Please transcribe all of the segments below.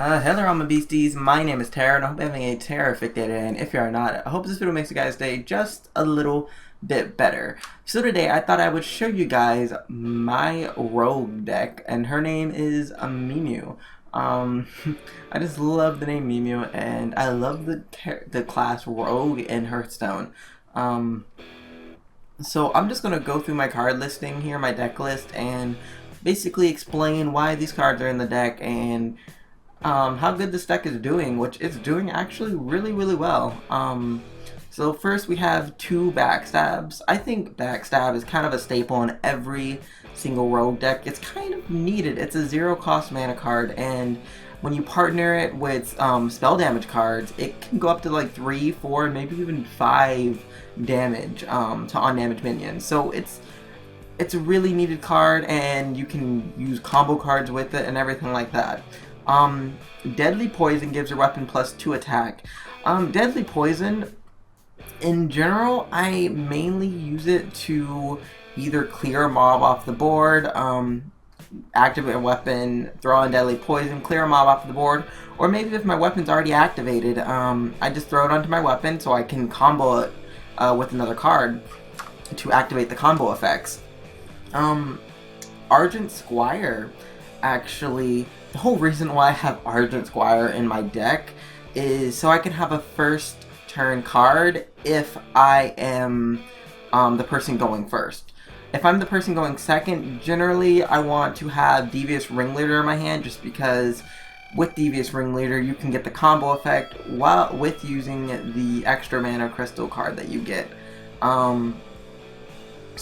Hello, my Beasties. My name is Tara, and I hope you're having a terrific day today. And if you are not, I hope this video makes you guys' day just a little bit better. So today, I thought I would show you guys my rogue deck, and her name is Mimu. I just love the name Mimu, and I love the class Rogue in Hearthstone. So I'm just gonna go through my card listing here, my deck list, and basically explain why these cards are in the deck and how good this deck is doing, which it's doing actually really well. So first we have two backstabs. I think backstab is kind of a staple in every single rogue deck. It's kind of needed. It's a zero cost mana card, and when you partner it with spell damage cards, it can go up to like 3, 4, maybe even 5 damage to undamaged minions. So it's a really needed card, and you can use combo cards with it and everything like that. Deadly Poison gives your weapon +2 attack. Deadly Poison, in general, I mainly use it to either clear a mob off the board, activate a weapon, throw in Deadly Poison, clear a mob off the board, or maybe if my weapon's already activated, I just throw it onto my weapon so I can combo it with another card to activate the combo effects. Argent Wire, actually, the whole reason why I have Argent Wire in my deck is so I can have a first turn card if I am the person going first. If I'm the person going second, generally I want to have Devious Ringleader in my hand, just because with Devious Ringleader you can get the combo effect while with using the extra mana crystal card that you get. So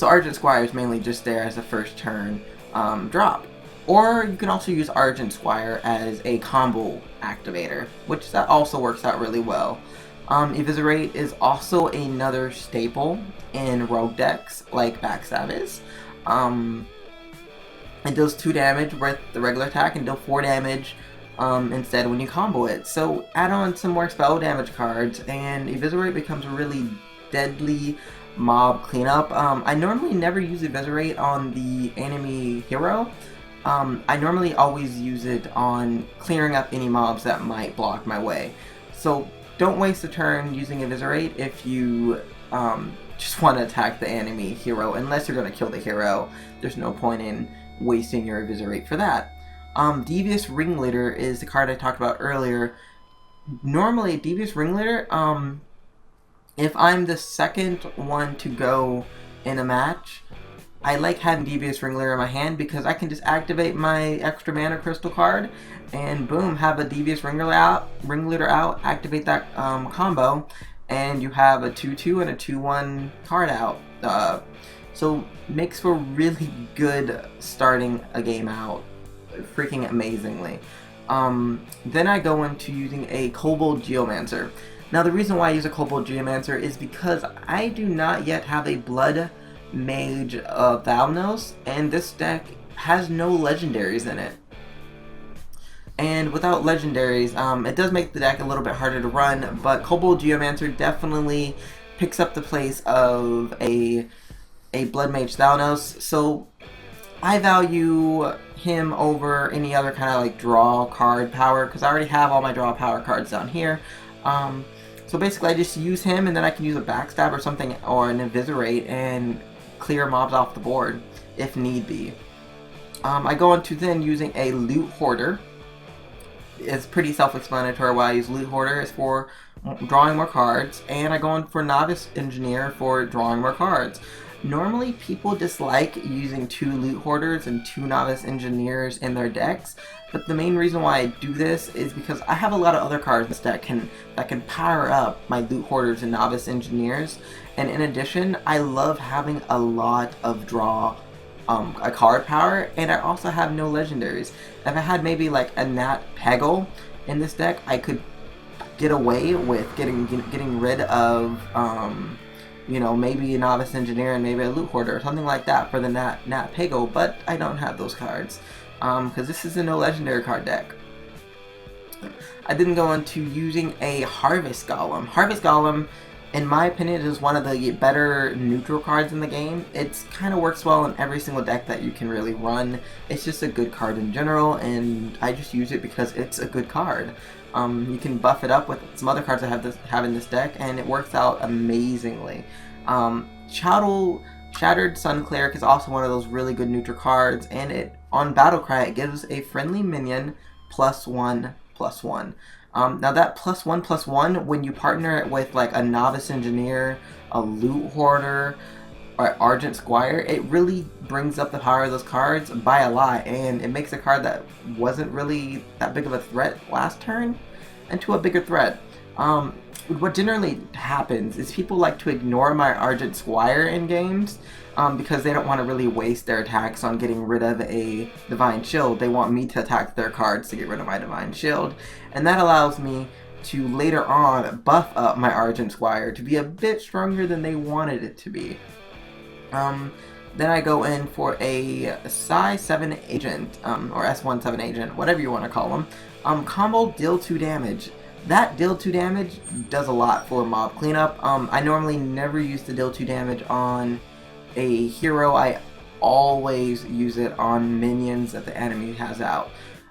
Argent Wire is mainly just there as a first turn drop. Or you can also use Argent Wire as a combo activator, which that also works out really well. Eviscerate is also another staple in rogue decks, like Backstab is. It does 2 damage with the regular attack and deal 4 damage instead when you combo it. So add on some more spell damage cards, and Eviscerate becomes a really deadly mob cleanup. I normally never use Eviscerate on the enemy hero. I normally always use it on clearing up any mobs that might block my way. So don't waste a turn using Eviscerate if you just want to attack the enemy hero. Unless you're going to kill the hero, there's no point in wasting your Eviscerate for that. Devious Ringleader is the card I talked about earlier. Normally, Devious Ringleader, if I'm the second one to go in a match, I like having Devious Ringleader in my hand because I can just activate my extra mana crystal card and boom, have a Devious Ringleader out, activate that combo, and you have a 2/2 and a 2/1 card out. So makes for really good starting a game out, freaking amazingly. Then I go into using a Kobold Geomancer. Now the reason why I use a Kobold Geomancer is because I do not yet have a Blood Mage Thalnos, and this deck has no legendaries in it. And without legendaries, it does make the deck a little bit harder to run, but Kobold Geomancer definitely picks up the place of a Blood Mage Thalnos, so I value him over any other kind of like draw card power, because I already have all my draw power cards down here. So basically I just use him, and then I can use a Backstab or something, or an Eviscerate, and clear mobs off the board if need be. I go into then using a Loot Hoarder. It's pretty self-explanatory why I use Loot Hoarder. Is for drawing more cards, and I go in for Novice Engineer for drawing more cards. Normally people dislike using 2 Loot Hoarders and 2 Novice Engineers in their decks, but the main reason why I do this is because I have a lot of other cards in this deck that can power up my Loot Hoarders and Novice Engineers, and in addition, I love having a lot of draw a card power, and I also have no legendaries. If I had maybe like a Nat Peggle in this deck, I could get away with getting rid of you know, maybe a Novice Engineer and maybe a Loot Hoarder or something like that for the Nat Peggle, but I don't have those cards because this is a no legendary card deck. I then go into using a Harvest Golem. Harvest Golem in my opinion, it is one of the better neutral cards in the game. It kind of works well in every single deck that you can really run. It's just a good card in general, and I just use it because it's a good card. You can buff it up with some other cards I have in this deck, and it works out amazingly. Shattered Sun Cleric is also one of those really good neutral cards, and it on Battlecry it gives a friendly minion +1/+1. Now that +1/+1, when you partner it with like a Novice Engineer, a Loot Hoarder, or Argent Wire, it really brings up the power of those cards by a lot, and it makes a card that wasn't really that big of a threat last turn into a bigger threat. What generally happens is people like to ignore my Argent Wire in games because they don't want to really waste their attacks on getting rid of a Divine Shield. They want me to attack their cards to get rid of my Divine Shield, and that allows me to later on buff up my Argent Wire to be a bit stronger than they wanted it to be. Then I go in for a S17 Agent, or S17 Agent, whatever you want to call them. Combo deal 2 damage. That deal 2 damage does a lot for mob cleanup. I normally never use the deal 2 damage on a hero. I always use it on minions that the enemy has out.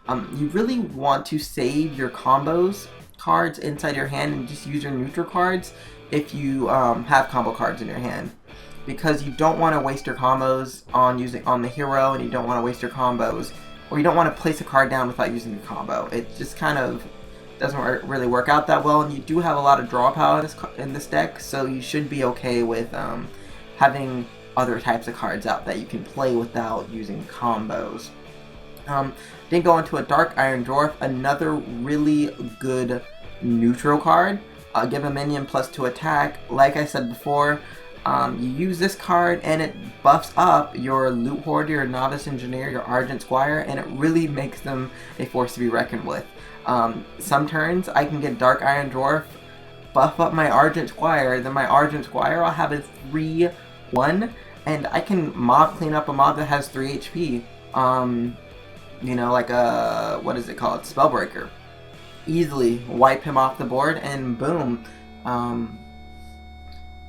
You really want to save your combos cards inside your hand and just use your neutral cards if you have combo cards in your hand, because you don't want to waste your combos on the hero, and you don't want to waste your combos, or you don't want to place a card down without using your combo. It just kind of doesn't really work out that well, and you do have a lot of draw power in this deck, so you should be okay with having other types of cards out that you can play without using combos. Then go into a Dark Iron Dwarf, another really good neutral card. Give a minion +2 attack. Like I said before, you use this card and it buffs up your Loot Hoarder, your Novice Engineer, your Argent Wire, and it really makes them a force to be reckoned with. Some turns I can get Dark Iron Dwarf, buff up my Argent Wire, then my Argent Wire I'll have a 3/1, and I can mob clean up a mob that has 3 HP. You know, like a, what is it called? Spellbreaker. Easily wipe him off the board and boom.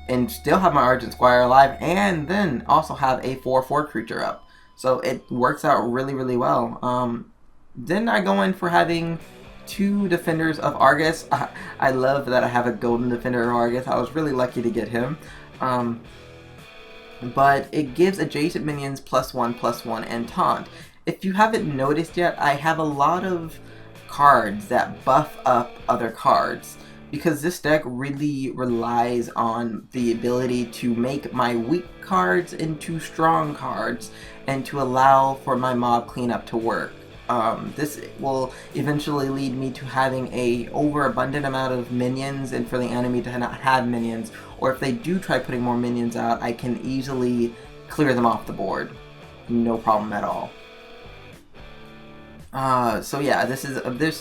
And still have my Argent Wire alive, and then also have a 4/4 creature up. So it works out really, really well. Then I go in for having 2 Defenders of Argus. I love that I have a Golden Defender of Argus. I was really lucky to get him. But it gives adjacent minions +1/+1 and taunt. If you haven't noticed yet, I have a lot of cards that buff up other cards, because this deck really relies on the ability to make my weak cards into strong cards and to allow for my mob cleanup to work. This will eventually lead me to having a overabundant amount of minions, and for the enemy to not have minions, or if they do try putting more minions out, I can easily clear them off the board. No problem at all. So yeah, this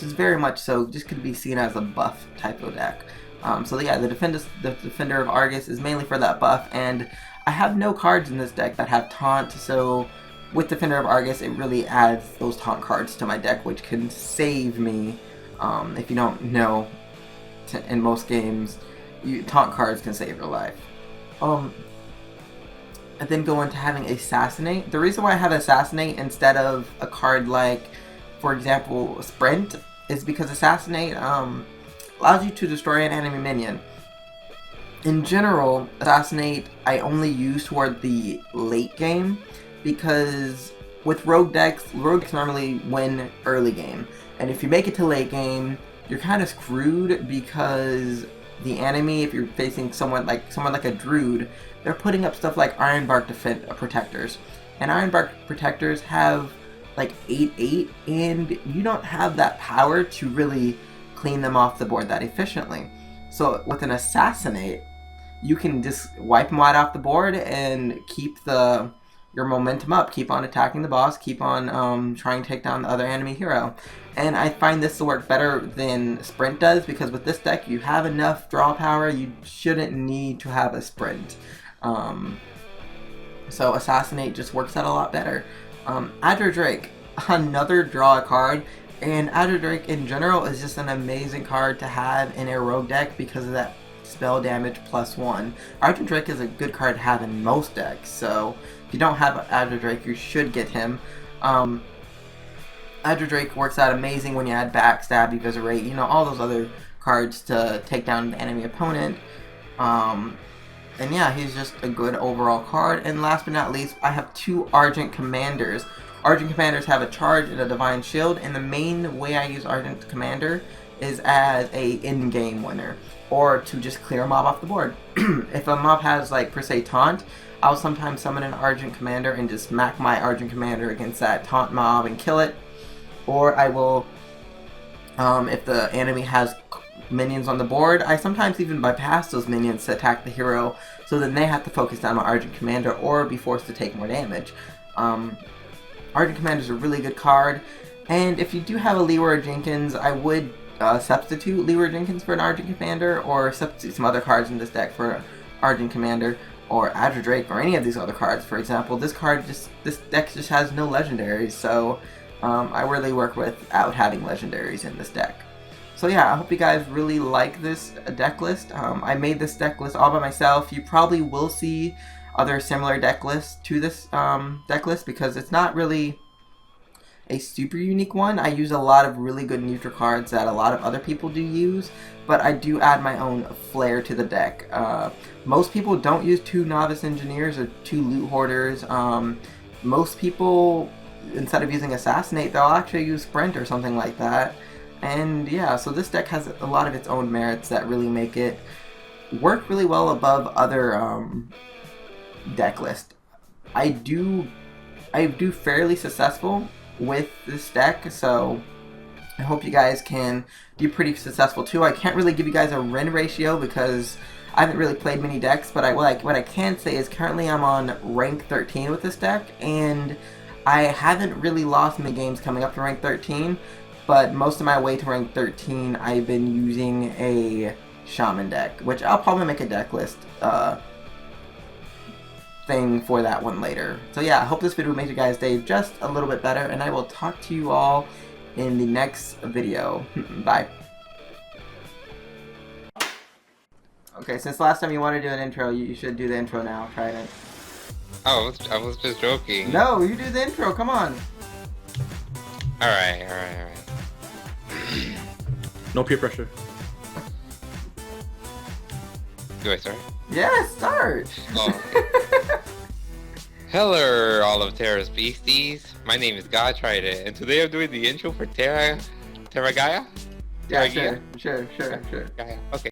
is very much so just could be seen as a buff type of deck. So yeah, the Defender of Argus is mainly for that buff, and I have no cards in this deck that have taunt, so with Defender of Argus it really adds those taunt cards to my deck, which can save me. If you don't know, in most games, taunt cards can save your life. And then go into having Assassinate. The reason why I have Assassinate instead of a card like, for example, Sprint, is because Assassinate allows you to destroy an enemy minion. In general, Assassinate I only use toward the late game, because with rogues normally win early game, and if you make it to late game, you're kind of screwed, because the enemy, if you're facing someone like a druid, they're putting up stuff like Ironbark Protectors, and Ironbark Protectors have like 8/8, and you don't have that power to really clean them off the board that efficiently. So with an Assassinate, you can just wipe them right off the board and keep your momentum up, keep on attacking the boss, keep on trying to take down the other enemy hero. And I find this to work better than Sprint does, because with this deck you have enough draw power, you shouldn't need to have a Sprint. So Assassinate just works out a lot better. Adder Drake, another draw card, and Adder Drake in general is just an amazing card to have in a rogue deck because of that spell damage +1. Argent Drake is a good card to have in most decks, so if you don't have Argent Drake, you should get him. Argent Drake works out amazing when you add Backstab, Eviscerate, you know, all those other cards to take down the enemy opponent. And yeah, he's just a good overall card. And last but not least, I have 2 Argent Commanders. Argent Commanders have a charge and a Divine Shield, and the main way I use Argent Commander is as a in-game winner, or to just clear a mob off the board. If a mob has, like, per se, Taunt, I'll sometimes summon an Argent Commander and just smack my Argent Commander against that Taunt mob and kill it. Or I will, if the enemy has minions on the board, I sometimes even bypass those minions to attack the hero, so then they have to focus down my Argent Commander or be forced to take more damage. Argent Commander is a really good card, and if you do have a Leroy Jenkins, I would substitute Leroy Jenkins for an Argent Commander, or substitute some other cards in this deck for Argent Commander, or Argent Drake, or any of these other cards. For example, this deck just has no legendaries, so I really work without having legendaries in this deck. So yeah, I hope you guys really like this deck list. I made this deck list all by myself. You probably will see other similar deck lists to this deck list, because it's not really a super unique one. I use a lot of really good neutral cards that a lot of other people do use, but I do add my own flair to the deck. Most people don't use 2 Novice Engineers or 2 Loot Hoarders. Most people, instead of using Assassinate, they'll actually use Sprint or something like that. And yeah, so this deck has a lot of its own merits that really make it work really well above other deck lists. I do fairly successful with this deck, so I hope you guys can be pretty successful too. I can't really give you guys a win ratio because I haven't really played many decks, but what I can say is currently I'm on rank 13 with this deck, and I haven't really lost many games coming up to rank 13. But most of my way to rank 13, I've been using a Shaman deck, which I'll probably make a deck list thing for that one later. So yeah, I hope this video made you guys' day just a little bit better, and I will talk to you all in the next video. Bye. Okay, since last time you wanted to do an intro, you should do the intro now. Try it. Oh, I was just joking. No, you do the intro, come on. Alright. No peer pressure. Do I start? Yeah, start. Oh. Hello, all of Terra's Beasties. My name is Godtried, and today I'm doing the intro for Terra Gaia? Yeah, sure. Gaia? Okay.